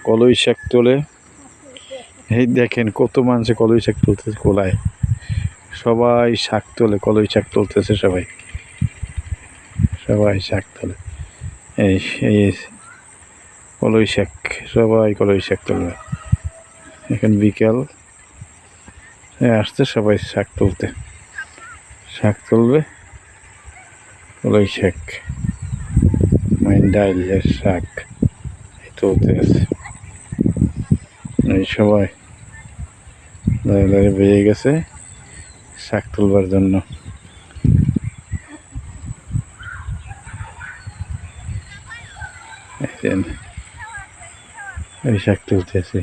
কলই শাক তোলে। এই দেখেন কত মানুষে কলই শাক তুলতেছে কোলায়, সবাই শাক তোলে, কলই শাক তুলতেছে সবাই, সবাই শাক তোলে। এই এই কলই শাক, সবাই কলই শাক তুলবে। এখন বিকেল আসছে, সবাই শাক তুলতে, শাক তুলবে। কলই শাক ডাইলের শাক তুলতে আছে, এই সবাই দাঁড়িয়ে দাঁড়িয়ে বেরিয়ে গেছে শাক তুলবার জন্য। এই শাক তুলতেছে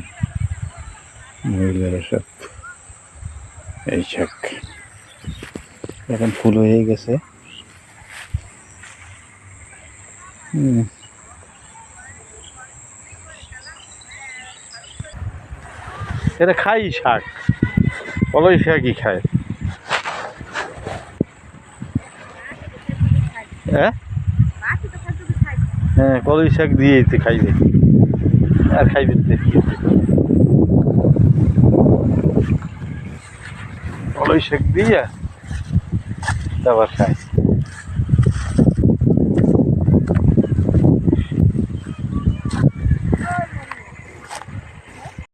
মহিলারা সব। এই শাক এখন ফুল হয়ে গেছে। এটা খাই শাক, কলই শাকই খায়। হ্যাঁ হ্যাঁ, কলই শাক দিয়ে খাইবে আর খাইবে, কলই শাক দিয়ে আবার খায়।